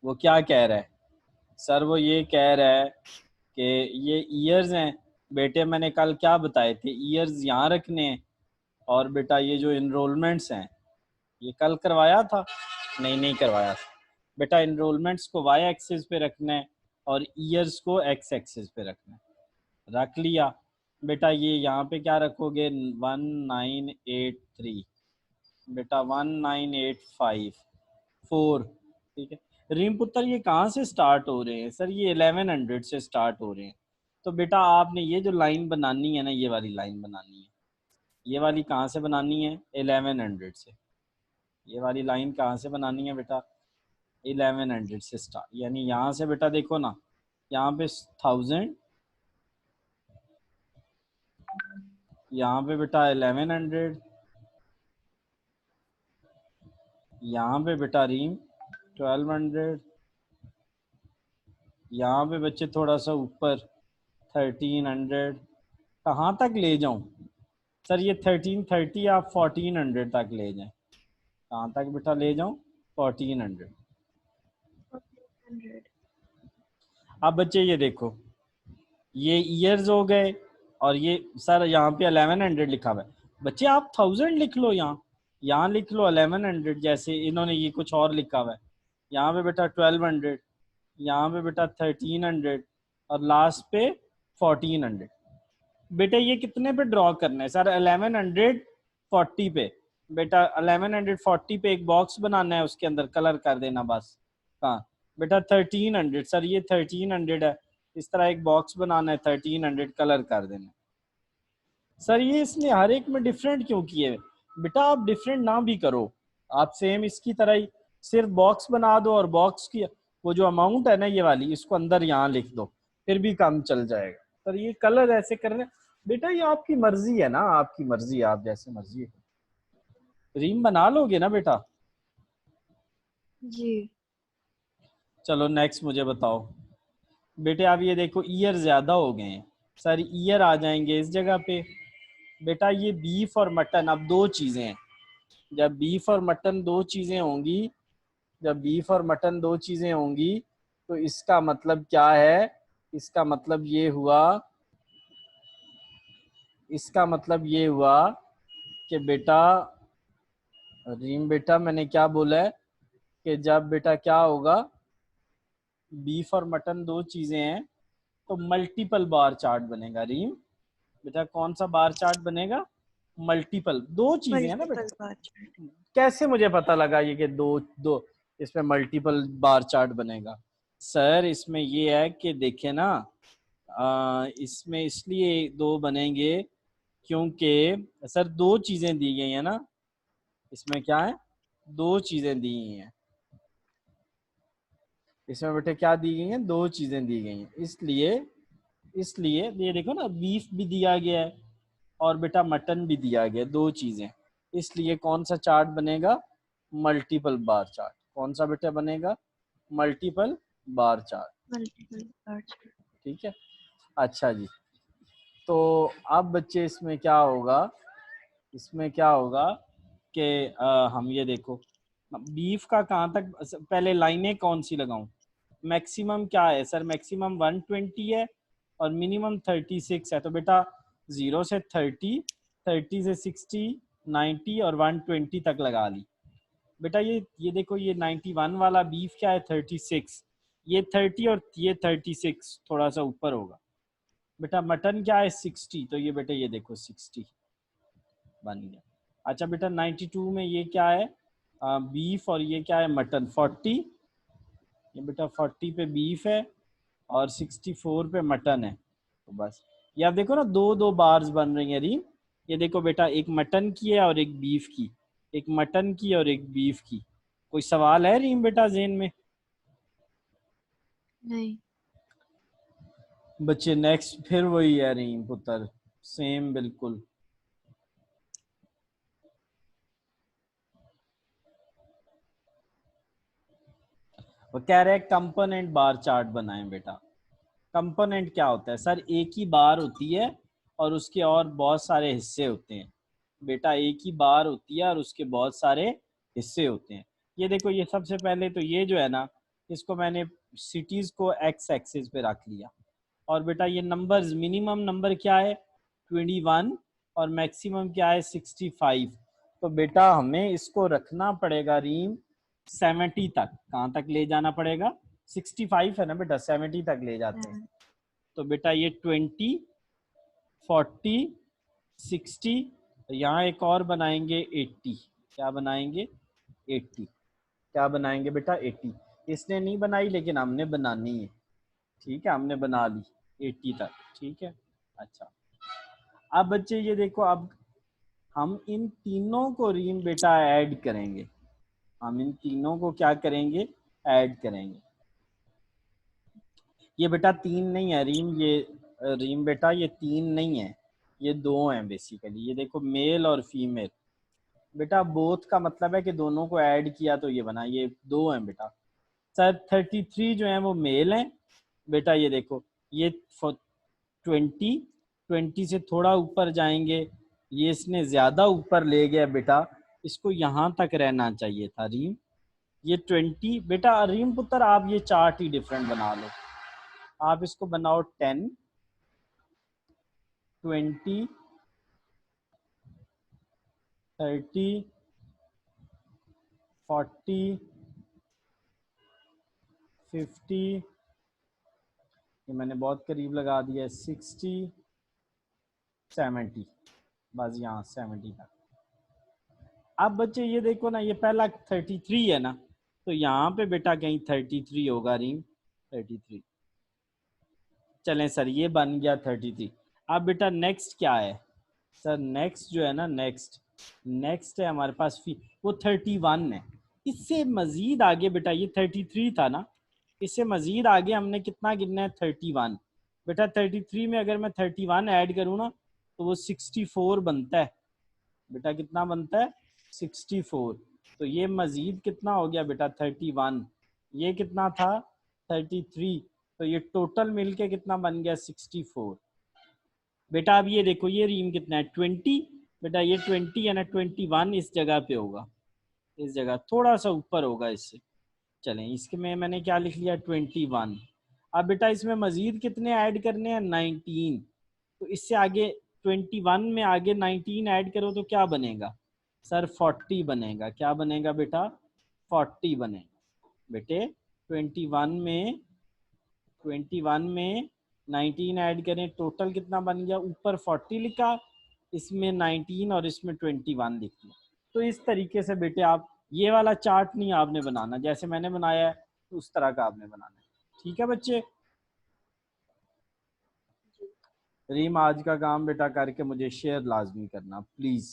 वो क्या कह रहा है सर? वो ये कह रहा है कि ये ईयर्स हैं बेटे, मैंने कल क्या बताए थे, ईयर्स यहाँ रखने हैं, और बेटा ये जो इनरोलमेंट्स हैं ये कल करवाया था? नहीं, नहीं करवाया था बेटा। इनरोलमेंट्स को वाई एक्सिस पे रखना है और ईयर्स को एक्स एक्सिस पे रखना है। रख लिया बेटा। ये यहाँ पे क्या रखोगे? 1983 बेटा, 1985 4। ठीक है रीम पुत्र, ये कहाँ से स्टार्ट हो रहे हैं सर? ये 1100 से स्टार्ट हो रहे हैं। तो बेटा आपने ये जो लाइन बनानी है ना, ये वाली लाइन बनानी है। ये वाली कहाँ से बनानी है? 1100 से। ये वाली लाइन कहाँ से बनानी है बेटा? 1100 से स्टार्ट, यानी यहाँ से बेटा देखो ना, यहाँ पे 1000, यहाँ पे बेटा 1100, यहाँ पे बेटा रीम 1200, यहाँ पे बच्चे थोड़ा सा ऊपर 1300। कहाँ तक ले जाऊं सर? ये 1330 आप 1400 तक ले जाएं। कहाँ तक बेटा ले जाऊं? 1400। 100। अब बच्चे ये देखो, ये ईयर्स हो गए, और ये सर यहाँ पे 1100 लिखा हुआ है। बच्चे आप 1000 लिख लो, यहाँ लिख लो 1100, जैसे इन्होंने ये कुछ और लिखा हुआ है। यहाँ पे बेटा 1200, यहाँ पे बेटा 1300, और लास्ट पे 1400। बेटा ये कितने पे ड्रॉ करना है सर? 1140 पे। बेटा 1140 पे एक बॉक्स बनाना है, उसके अंदर कलर कर देना बस। हाँ बेटा 1300 सर, ये 1300 है, इस तरह एक बॉक्स बनाना है, 1300 कलर कर देना। सर ये इसने हर एक में डिफरेंट क्यों किए? बेटा आप डिफरेंट ना भी करो, आप सेम इसकी तरह ही सिर्फ बॉक्स बना दो, और बॉक्स की वो जो अमाउंट है ना ये वाली, इसको अंदर यहाँ लिख दो, फिर भी काम चल जाएगा। सर ये कलर ऐसे करने, बेटा ये आपकी मर्जी है ना, आपकी मर्जी, आप जैसे मर्जी रीम बना लोगे ना बेटा? जी। चलो नेक्स्ट मुझे बताओ बेटे। आप ये देखो ईयर ज्यादा हो गए हैं सर, ईयर आ जाएंगे इस जगह पे। बेटा ये बीफ और मटन अब दो चीजें हैं। जब बीफ और मटन दो चीजें होंगी, जब बीफ और मटन दो चीजें होंगी, तो इसका मतलब क्या है? इसका मतलब ये हुआ, इसका मतलब ये हुआ कि बेटा रीम बेटा, मैंने क्या बोला है कि जब बेटा क्या होगा, बीफ और मटन दो चीजें हैं, तो मल्टीपल बार चार्ट बनेगा रीम। बेटा कौन सा बार चार्ट बनेगा? मल्टीपल, दो चीजें हैं ना बेटा। Multiple bar chart. कैसे मुझे पता लगा ये कि दो दो इसमें मल्टीपल बार चार्ट बनेगा? सर इसमें ये है कि देखे ना, इसमें इसलिए दो बनेंगे क्योंकि सर दो चीजें दी गई है ना, इसमें क्या है? दो चीजें दी गई हैं इसमें बेटे, क्या दी गई हैं? दो चीजें दी गई हैं, इसलिए इसलिए ये देखो ना, बीफ भी दिया गया है और बेटा मटन भी दिया गया, दो चीजें। इसलिए कौन सा चार्ट बनेगा? Multiple bar chart. कौन सा बेटा बनेगा? Multiple bar chart. Multiple bar chart. ठीक है, अच्छा जी। तो अब बच्चे इसमें क्या होगा, इसमें क्या होगा कि हम ये देखो बीफ का कहाँ तक, पहले लाइनें कौन सी लगाऊं? मैक्सिमम क्या है सर? मैक्सिमम 120 है और मिनिमम 36 है। तो बेटा 0 से 30, 30 से 60, 90 और 120 तक लगा ली। बेटा ये देखो, ये 91 वाला बीफ क्या है? 36, ये 30 और ये 36 थोड़ा सा ऊपर होगा। बेटा मटन क्या है? 60, तो ये बेटा ये देखो 60 बन गया। अच्छा बेटा 92 में ये क्या है? बीफ, और ये क्या है? मटन 40। ये बेटा 40 पे बीफ है और 64 पे मटन है। तो बस ये आप देखो ना, दो दो बार्स बन रही है रीम। ये देखो बेटा, एक मटन की है और एक बीफ की, एक मटन की और एक बीफ की। कोई सवाल है रीम बेटा ज़हन में? नहीं। बच्चे नेक्स्ट फिर वही है रीम पुत्र, सेम बिल्कुल। वो कह रहे हैं कंपोनेंट बार चार्ट बनाएं बेटा। कंपोनेंट क्या होता है सर? एक ही बार होती है और उसके और बहुत सारे हिस्से होते हैं। बेटा एक ही बार होती है और उसके बहुत सारे हिस्से होते हैं। ये देखो, ये सबसे पहले तो ये जो है ना, इसको मैंने सिटीज को एक्स एक्सिस पे रख लिया। और बेटा ये नंबर्स, मिनिमम नंबर क्या है 21 और मैक्सिमम क्या है 65। तो बेटा हमें इसको रखना पड़ेगा रीम 70 तक। कहाँ तक ले जाना पड़ेगा? 65 है ना बेटा, 70 तक ले जाते हैं। तो बेटा ये 20, 40, 60, यहाँ एक और बनाएंगे 80। क्या बनाएंगे? 80। क्या बनाएंगे बेटा? 80। इसने नहीं बनाई लेकिन हमने बनानी है, ठीक है, हमने बना ली 80 तक, ठीक है। अच्छा, अब बच्चे ये देखो, अब हम इन तीनों को रीम बेटा ऐड करेंगे। हम इन तीनों को क्या करेंगे? ऐड करेंगे। ये बेटा 3 नहीं है रीम, ये रीम बेटा ये 3 नहीं है, ये 2 हैं बेसिकली। ये देखो मेल और फीमेल। बेटा बोथ का मतलब है कि दोनों को ऐड किया तो ये बना, ये 2 हैं बेटा। सर 33 जो है वो मेल हैं बेटा। ये देखो ये 20, 20 से थोड़ा ऊपर जाएंगे, ये इसने ज्यादा ऊपर ले गया बेटा, इसको यहाँ तक रहना चाहिए था रीम। ये 20 बेटा, रीम पुत्र आप ये चार्ट ही डिफरेंट बना लो। आप इसको बनाओ 10, 20, 30, 40, 50, ये मैंने बहुत करीब लगा दिया है, 60, 70, बस यहाँ 70 तक। अब बच्चे ये देखो ना, ये पहला 33 है ना, तो यहाँ पे बेटा कहीं 33 होगा रीम, 33। चलें सर ये बन गया 33। अब बेटा नेक्स्ट क्या है? सर नेक्स्ट जो है ना, नेक्स्ट है हमारे पास वो 31 है। इससे मजीद आगे बेटा, ये 33 था ना, इससे मजीद आगे हमने कितना गिनना है? 31। बेटा 33 में अगर मैं 31 ऐड करूँ ना तो वो 64 बनता है बेटा। कितना बनता है? 64। तो ये मजीद कितना हो गया बेटा? 31। ये कितना था? 33। तो ये टोटल मिलके कितना बन गया? 64। बेटा अब ये देखो ये रीम कितना है? 20। बेटा ये 20 है ना, 21 इस जगह पे होगा, इस जगह थोड़ा सा ऊपर होगा इससे। चलें इसके में मैंने क्या लिख लिया? 21। अब बेटा इसमें मजीद कितने ऐड करने हैं? 19। तो इससे आगे 21 में आगे 19 ऐड करो तो क्या बनेगा? सर 40 बनेगा। क्या बनेगा बेटा? 40 बनेगा बेटे। 21 में 19 ऐड करें, टोटल कितना बन गया? ऊपर 40 लिखा, इसमें 19 और इसमें 21 लिख दिया। तो इस तरीके से बेटे आप ये वाला चार्ट नहीं आपने बनाना, जैसे मैंने बनाया है उस तरह का आपने बनाना है, ठीक है बच्चे। रीम आज का काम बेटा करके मुझे शेयर लाजमी करना प्लीज़।